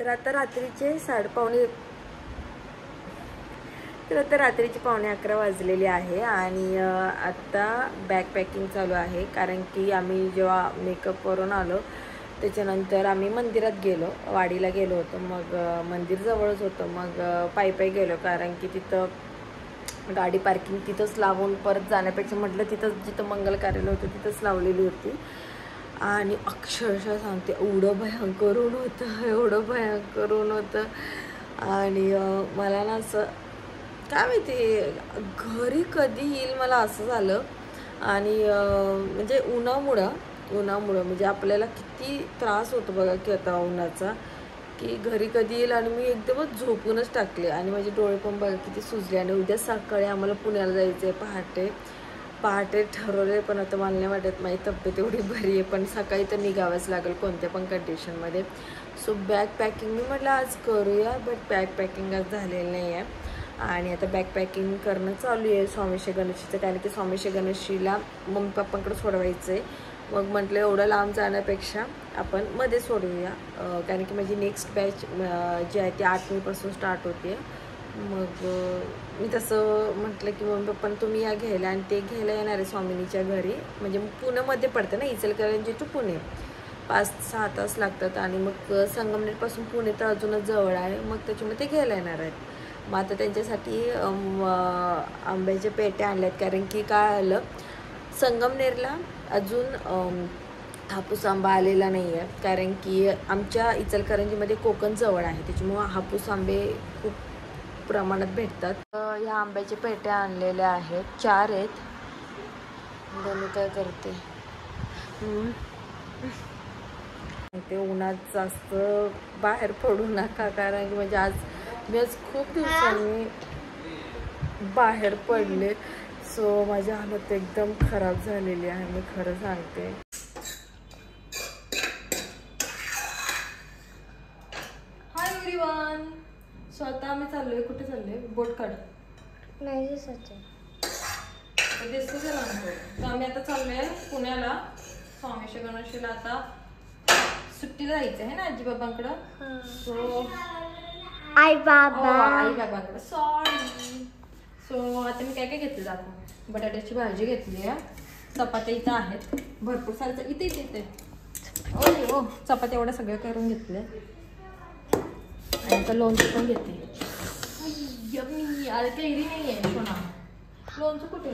तर आता रात्रीचे 11:15 वाजलेले आहे आणि आता बॅग पॅकिंग चालू आहे. कारण की आम्ही जेव्हा मेकअप करून आलो त्याच्यानंतर आम्ही मंदिरात गेलो, वाडीला गेलो होतो. मग मंदिर जवळच होतं, मग पायी गेलो. कारण की तिथं गाडी पार्किंग तिथंच लावून परत जाण्यापेक्षा म्हटलं तिथंच जिथं मंगल कार्यालय होतं तिथंच लावलेली होती. आणि अक्षरशः सांगते एवढं भयंकर ऊन होतं. आणि मला ना असं काय माहिती घरी कधी येईल मला असं झालं. आणि म्हणजे उन्हामुळं म्हणजे आपल्याला किती त्रास होतो बघा की आता उन्हाचा, की घरी कधी येईल. आणि मी एकदमच झोपूनच टाकले आणि माझे डोळे पण बघा किती सुजले. आणि उद्या सकाळी आम्हाला पुण्याला जायचं आहे पहाटे ठरवले. पण आता मला नाही वाटत माझी तब्येत एवढी बरी आहे, पण सकाळी तर निघावंच लागेल कोणत्या पण कंडिशनमध्ये. सो बॅग पॅकिंग मी म्हटलं आज करूया, बट बॅग पॅकिंग आज झालेलं नाही आहे. आणि आता बॅग पॅकिंग करणं चालू आहे स्वामीशी गणेशीचं. कारण की स्वामीशी गणेशीला मम्मी पप्पांकडे सोडवायचं आहे. मग म्हटलं एवढं लांब जाण्यापेक्षा आपण मध्ये सोडूया. कारण की माझी नेक्स्ट बॅच जी आहे ती 8 मेपासून स्टार्ट होते. मग मी तसं म्हटलं की मम्मी पप्पा तुम्ही या घ्यायला, आणि ते घ्यायला येणार आहे स्वामिनीच्या घरी. म्हणजे पुण्यामध्ये पडतं ना, इचलकरंजी टू पुणे 5-6 तास लागतात. आणि मग संगमनेरपासून पुणे तर अजूनच जवळ आहे, मग त्याच्यामुळे ते घ्यायला येणार आहेत. मग आता त्यांच्यासाठी आंब्याचे पेट्या आणल्यात. कारण की काय आलं, संगमनेरला अजून हापूस आंबा आलेला नाही आहे. कारण की आमच्या इचलकरंजीमध्ये कोकण जवळ आहे, त्याच्यामुळं हापूस आंबे खूप प्रमाणात भेटतात. ह्या आंब्याचे पेट्या आणलेल्या आहेत, 4 आहेत. मी काय करते ते उन्हात जास्त बाहेर पडू नका. कारण की म्हणजे आज खूप दिवसांनी बाहेर पडले. सो माझी हालत एकदम खराब झालेली आहे, मी खरं सांगते. Hi everyone. सो आता आम्ही चाललोय, कुठे चाललोय? बोटकाड नाही दिसत दिसतं. तर आम्ही आता चाललोय पुण्याला स्वामीशी गणेशीला. आता सुट्टीला जायचं आहे ना आजी बाबांकडं. सो आई बाबांकडं सॉरी. सो आता मी काय घेतलं दाखव. बटाट्याची भाजी घेतली आहे, चपात्या इथं आहेत भरपूर सारं इथे ओ चपात्या एवढ्या सगळ्या करून घेतले. आणि आता लोणचं पण घेते. अरे कैरी नाही आहे सोना, लोणचं कुठे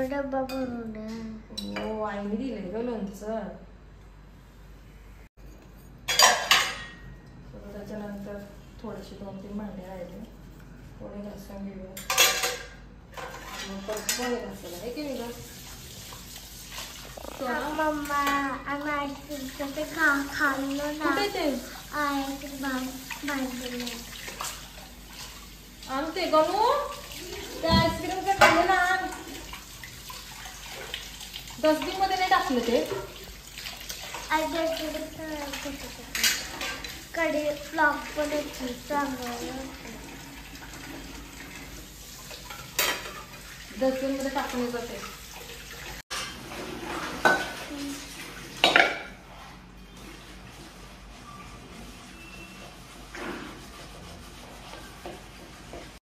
डब्बा भरून हो आईने दिले ग लोणचं. त्याच्यानंतर थोडेसे 2-3 भांडे राहिले, थोडे घासून घेऊया. थोडे घासायला आहे की नाही मम्मा खाल्लं ना आणते गणू त्या आईस्क्रीमचं खाल्लं ना. डस्टबिन मध्ये नाही टाकलं ते. कडे फ्लॉक पण डस्टबिन मध्ये टाकून येत ते.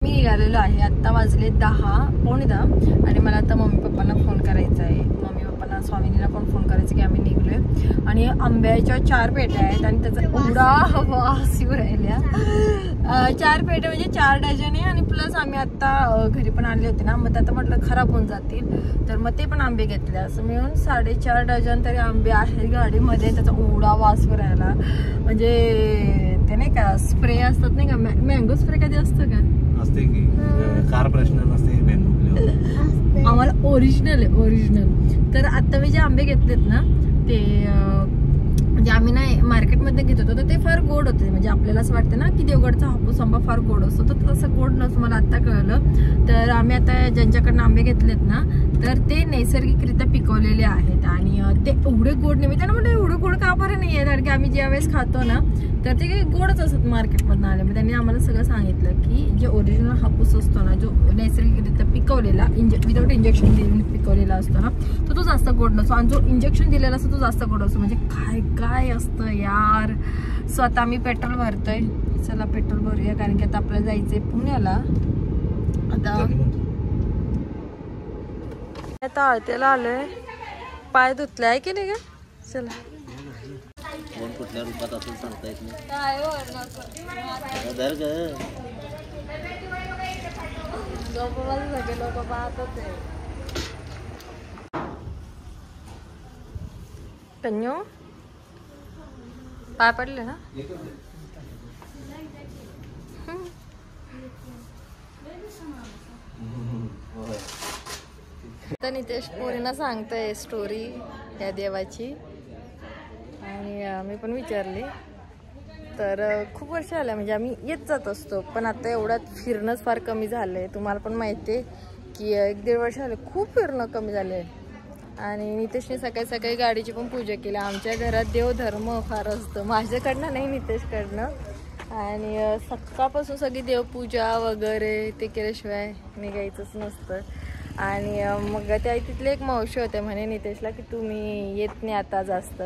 मी निघालेलो आहे, आत्ता वाजले 10:15 आणि मला आता मम्मी पप्पांना फोन करायचा आहे. मम्मी पप्पांना स्वामिनीला पण फोन करायचं की आम्ही निघलोय. आणि आंब्याच्या 4 पेट्या आहेत आणि त्याचा एवढा वास येऊ राहिल्या. 4 पेट्या म्हणजे 4 डझन आहे. आणि प्लस आम्ही आता घरी पण आणले होते ना, मग आता म्हटलं खराब होऊन जातील, तर मग ते पण आंबे घेतले. असं मिळून 4.5 डझन तरी आंबे आहेत गाडीमध्ये. त्याचा एवढा वास येऊ राहिला. म्हणजे ते नाही का स्प्रे असतात नाही का, मँगो स्प्रे कधी असतं का? असते की कार प्रश्न नसते आम्हाला ओरिजिनल आहे, ओरिजिनल. तर आता मी जे आंबे घेतलेत ना ते म्हणजे आम्ही नाही मार्केटमध्ये घेत होतो तर ते फार गोड होते. म्हणजे आपल्याला असं वाटतं ना की देवगडचा हापूस आंबा फार गोड असतो, तर तसं गोड नसतं, मला आता कळलं. तर आम्ही आता ज्यांच्याकडनं आंबे घेतलेत ना तर ते नैसर्गिकरित्या पिकवलेले आहेत आणि ते एवढे गोड नाही. त्यांना म्हटलं एवढं गोड का बरं नाही आहे, कारण की आम्ही ज्या वेळेस खातो ना तर ते गोडच असत मार्केटमधून आले. मग त्यांनी आम्हाला सगळं सांगितलं की जे ओरिजिनल हापूस असतो ना, जो नैसर्गिकरित्या पिकवलेला विदाऊट इंजेक्शन देऊन पिकवलेला असतो ना, तो जास्त गोड नसतो आणि जो इंजेक्शन दिलेला असतो तो जास्त गोड असतो. म्हणजे काय काय असतं यार. सो आता आम्ही पेट्रोल भरतोय. चला पेट्रोल भरूया, कारण की आता आपल्याला जायचंय पुण्याला. आता आळत्याला आलोय, पाय धुतले आहे की नाही का. चला कोण कुठल्या रूपात असं सांगता येत नाही. कन्यो पाय पडले ना. तर नितेश पोरींना सांगतोय स्टोरी या देवाची आणि मी पण विचारली. तर खूप वर्ष आल्या म्हणजे आम्ही येत जात असतो, पण आता एवढ्यात फिरणंच फार कमी झालंय. तुम्हाला पण माहिती आहे की 1-1.5 वर्ष आले खूप फिरणं कमी झालंय. आणि नितेशने सकाळी सकाळी गाडीची पण पूजा केली. आमच्या घरात देवधर्म फार असतं, माझ्याकडनं नाही नितेशकडनं. आणि सकाळपासून सगळी देवपूजा वगैरे ते केल्याशिवाय निघायचंच नसतं. आणि मग त्या तिथले एक मावशी होते, म्हणे नितेशला की तुम्ही येत नाही आता जास्त,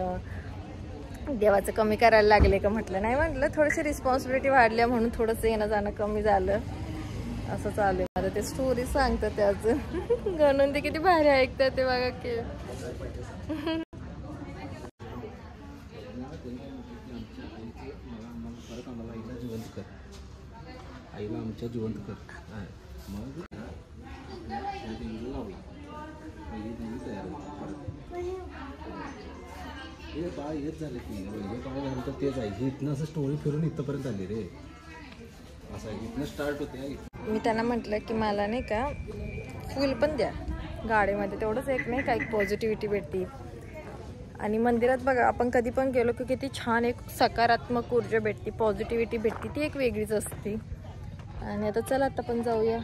देवाचं कमी करायला लागले का. म्हटलं नाही, म्हटलं थोडीशी रिस्पॉन्सिबिलिटी वाढल्या म्हणून थोडंसं येणं जाणं कमी झालं, असं चालू आहे. आता ते स्टोरी सांगतात ते अजून गणून ते किती भारी ऐकतात ते बघा की. आईला आमच्या जिवंत कर. मग हे बाळ येत झाले की हे बाळ झालं तेच आहे. इथनं असं स्टोरी फिरून इथंपर्यंत आली रे. असं इथनं स्टार्ट होते. मी त्यांना म्हटलं की मला नाही का फुल पण द्या गाडीमध्ये, तेवढंच एक नाही का एक पॉझिटिव्हिटी भेटते. आणि मंदिरात बघा आपण कधी पण गेलो की किती छान एक सकारात्मक ऊर्जा भेटते, पॉझिटिव्हिटी भेटते, ती एक वेगळीच असते. आणि आता चला आता पण जाऊया.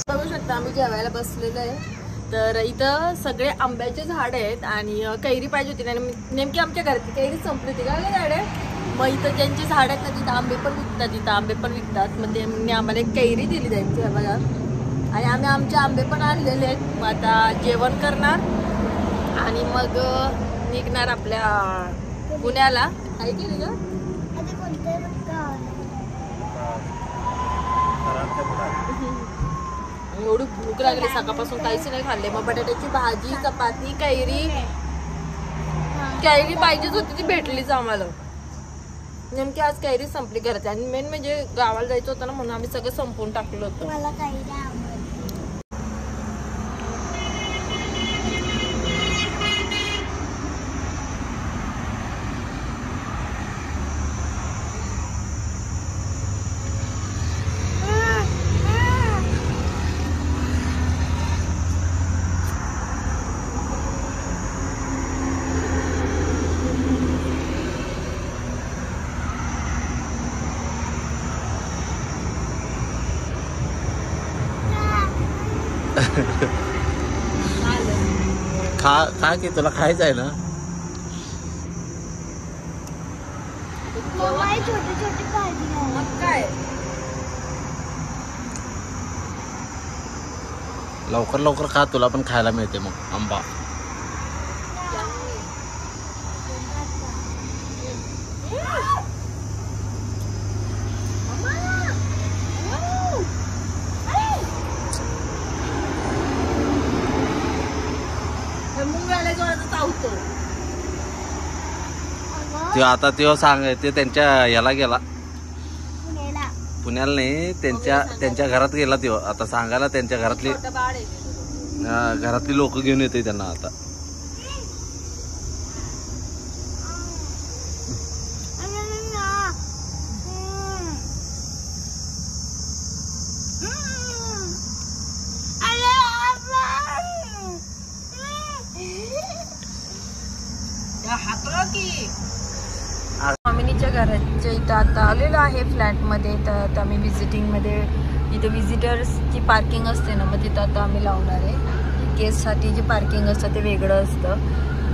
बघू शकता आम्ही जेवायला बसलेलो आहे. तर इथं सगळे आंब्याचे झाड आहेत आणि कैरी पाहिजे होती आणि नेमकी आमच्या घरात कैरी संपली होती का झाड आहे. मग इथं ज्यांची झाड आहेत ना तिथं आंबे पण विकतात, तिथं आंबे पण विकतात. मग त्यांनी आम्हाला एक कैरी दिली त्यांची बघा. आणि आम्ही आमचे आंबे पण आणलेले आहेत. मग आता जेवण करणार आणि मग निघणार आपल्या पुण्याला. आहे की नाही ग. एवढी भूक लागली, सकाळपासून काहीच नाही खाल्ले. मग बटाट्याची भाजी, चपाती, कैरी पाहिजेच होती, ती भेटलीच आम्हाला. नेमकी आज कैरी संपली घरात आणि मेन म्हणजे गावाला जायचं होतं ना म्हणून आम्ही सगळं संपवून टाकलं होतं. मला खा की तुला खायचं आहे ना. काय लवकर लवकर खा, तुला पण खायला मिळते मग आंबा. ते आता ते सांग ते त्यांच्या याला गेला पुण्याला नाही, त्यांच्या घरात गेला तो आता सांगायला. त्यांच्या घरातली छोटं बाळ आहे. घरातली लोक घेऊन येते त्यांना आता. स्वामिनीच्या घराच्या इथं आता आलेलो आहे फ्लॅटमध्ये. तर आता आम्ही व्हिजिटिंगमध्ये, इथे व्हिजिटर्सची पार्किंग असते ना, मग तिथं आता आम्ही लावणार आहे. गेस्टसाठी जे पार्किंग असतं ते वेगळं असतं,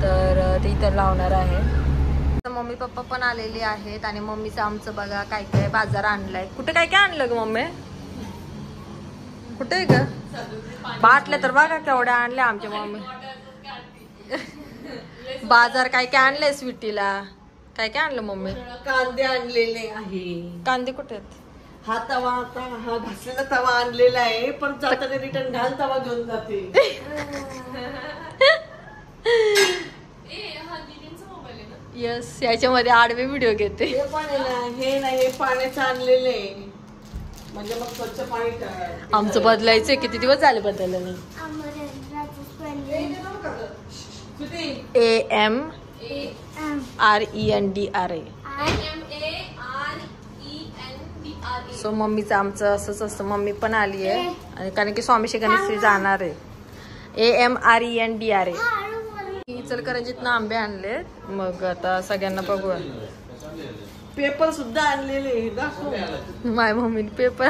तर ते इथं लावणार आहे. मम्मी पप्पा पण आलेले आहेत आणि मम्मीचं आमचं बघा काय काय बाजार आणलाय. कुठे काय काय आणलं ग मम्मी? कुठे आहे ग? बाटल्या तर बघा केवढ्या आणल्या आमच्या मम्मी. बाजार काय काय आणलंय स्वीटीला? काय काय आणलं मम्मी? कांदे आणलेले आहे. कांदे कुठे आहेत? हा तवा, आता हा घासलेला तवा आणलेला आहे, पण जाताना रिटर्न घाल तवा घेऊन जाते. यस, याच्यामध्ये आडवे व्हिडिओ घेते. हे पण आहे ना, हे नाही, हे पाण्याचं आणलेलं आहे, म्हणजे मग स्वच्छ पाणी टाक. आमचं बदलायचंय, किती दिवस झाले बदललं नाही. AMRENDRA. सो मम्मीचं आमचं असंच असतं. मम्मी पण आली आहे आणि कारण की स्वामी गणेश जाणार आहे. AMRENDRA. इचलकरंजीतनं आंबे आणले, मग आता सगळ्यांना बघूया. पेपर सुद्धा आणलेले आहे, दाखव. माझ्या मम्मीने पेपर.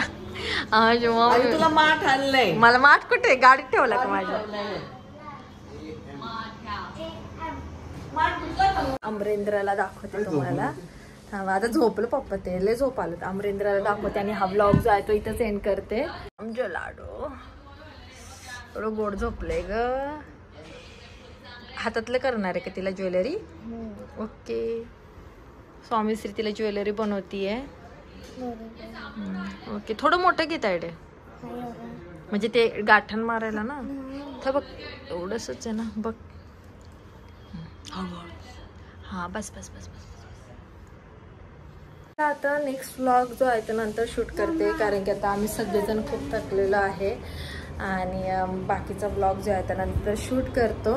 आणि तुला माठ आणलंय. मला माठ कुठे? गाडीत ठेवला का माझ्या? अमरेंद्रला दाखवते तुम्हाला. आता झोपलं पप्पा, ते लय झोप आलं. अमरेंद्रला दाखवते आणि हा व्लॉग जो आहे तो इथं सेंड करते. आमच्या लाडू थोडं गोड झोपलंय ग. हातातलं करणार आहे का तिला ज्वेलरी? ओके. स्वामीश्री तिला ज्वेलरी बनवतीये. ओके, थोडं मोठं घेत आहे म्हणजे ते गाठण मारायला ना. तर बघ एवढंच आहे ना, बघ. हा बस बस बस बस. आता नेक्स्ट व्लॉग जो आहे तो नंतर शूट करते, कारण की आता आम्ही सगळेजण खूप थकलेलो आहे आणि बाकीचा व्लॉग जो आहे त्यानंतर शूट करतो,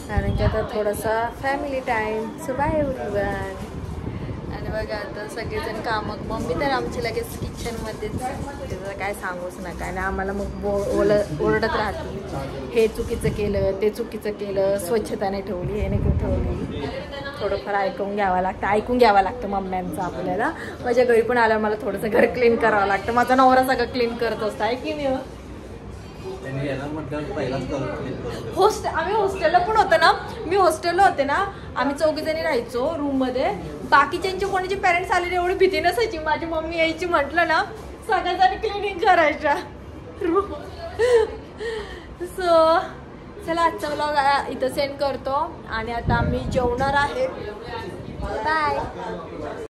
कारण की आता थोडासा family time. So bye everyone. आणि बघा आता सगळेजण कामं, मम्मी तर आमची लगेच किचनमध्येच, त्याचं काय सांगूच नका. आणि आम्हाला मग ओरडत राहते, हे चुकीचं केलं, ते चुकीचं केलं, स्वच्छता नाही ठेवली, हे नाही ठेवली. थोडंफार ऐकून घ्यावं लागतं मम्म्यांचं आपल्याला. माझ्या घरी पण आल्यावर मला थोडंसं घर क्लीन करावं लागतं. माझा नवरा सगळं क्लीन करत असतं, आहे की नाही? आम्ही हॉस्टेलला पण होतो ना, मी हॉस्टेलला होते ना, आम्ही 4 जणी राहायचो रूम मध्ये. बाकीच्यांचे कोणाचे पेरेंट्स आलेले एवढी भीती नसायची. माझी मम्मी यायची म्हटलं ना, सगळ्याजणी क्लिनिंग करायच्या. सो चला आजचा व्लॉग इथं सेंड करतो आणि आता आम्ही जेवणार आहे. बाय.